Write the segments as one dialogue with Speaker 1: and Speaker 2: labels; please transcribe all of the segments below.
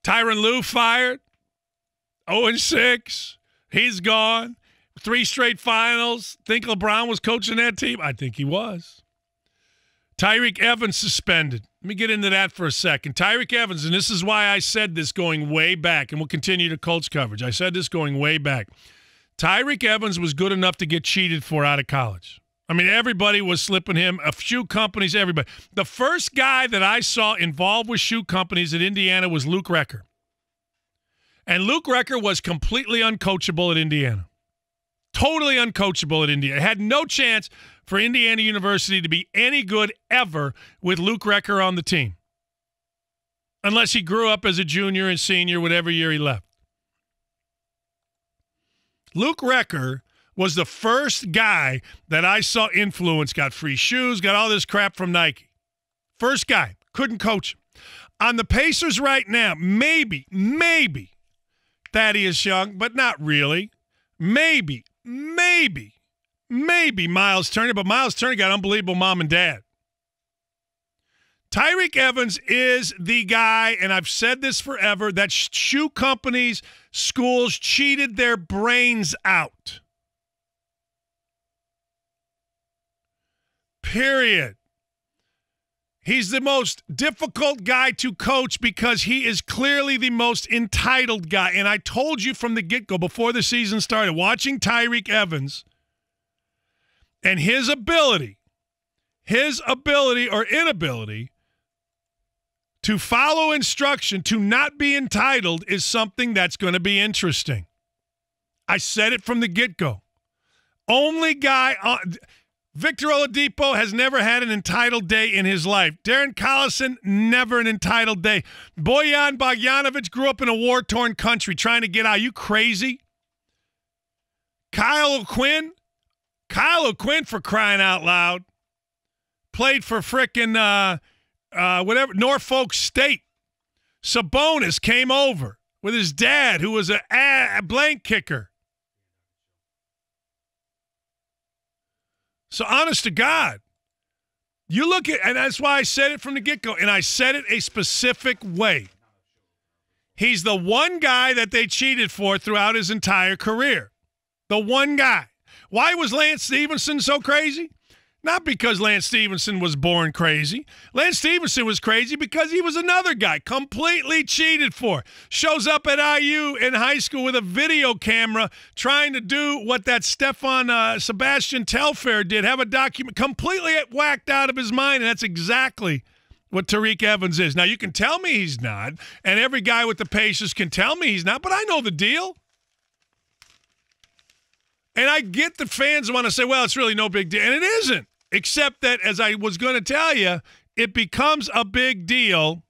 Speaker 1: Tyronn Lue fired. 0-6. He's gone. 3 straight finals. Think LeBron was coaching that team? I think he was. Tyreke Evans suspended. Let me get into that for a second. Tyreke Evans, and this is why I said this going way back, and we'll continue to Colts coverage. I said this going way back. Tyreke Evans was good enough to get cheated for out of college. I mean, everybody was slipping him. A shoe companies, everybody. The first guy that I saw involved with shoe companies at Indiana was Luke Recker. And Luke Recker was completely uncoachable at Indiana. Totally uncoachable at Indiana. Had no chance for Indiana University to be any good ever with Luke Recker on the team. Unless he grew up as a junior and senior, whatever year he left. Luke Recker was the first guy that I saw influence, got free shoes, got all this crap from Nike. First guy. Couldn't coach him. On the Pacers right now, maybe, Thaddeus Young, but not really. Maybe Myles Turner, but Myles Turner got unbelievable mom and dad. Tyreke Evans is the guy, and I've said this forever, that shoe companies, schools cheated their brains out. Period. He's the most difficult guy to coach because he is clearly the most entitled guy. And I told you from the get-go, before the season started, watching Tyreke Evans and his ability or inability to follow instruction, to not be entitled, is something that's going to be interesting. I said it from the get-go. Only guy on... Victor Oladipo has never had an entitled day in his life. Darren Collison, never an entitled day. Bojan Bogdanovic grew up in a war-torn country trying to get out. Are you crazy? Kyle O'Quinn, for crying out loud, played for frickin' Norfolk State. Sabonis came over with his dad, who was a blank kicker. So honest to God, you look at, and that's why I said it from the get-go, and I said it a specific way. He's the one guy that they cheated for throughout his entire career. The one guy. Why was Lance Stephenson so crazy? Not because Lance Stephenson was born crazy. Lance Stephenson was crazy because he was another guy completely cheated for. Shows up at IU in high school with a video camera trying to do what that Sebastian Telfair did, have a document completely whacked out of his mind, and that's exactly what Tyreke Evans is. Now, you can tell me he's not, and every guy with the Pacers can tell me he's not, but I know the deal. And I get the fans want to say, well, it's really no big deal, and it isn't. Except that, as I was going to tell you, it becomes a big deal.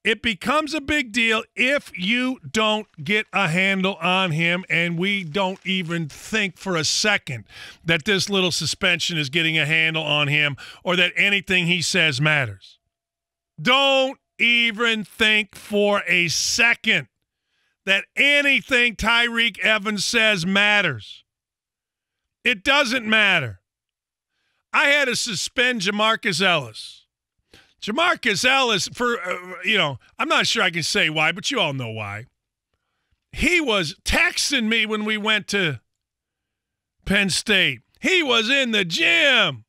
Speaker 1: It becomes a big deal if you don't get a handle on him, and we don't even think for a second that this little suspension is getting a handle on him or that anything he says matters. Don't even think for a second that anything Tyreke Evans says matters. It doesn't matter. I had to suspend Jamarcus Ellis. Jamarcus Ellis, for, I'm not sure I can say why, but you all know why. He was texting me when we went to Penn State. He was in the gym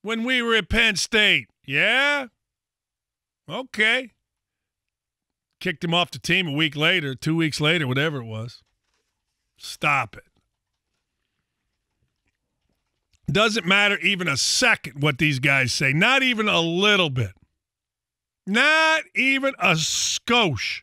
Speaker 1: when we were at Penn State. Yeah? Okay. Kicked him off the team a week later, 2 weeks later, whatever it was. Stop it. Doesn't matter even a second what these guys say. Not even a little bit. Not even a skosh.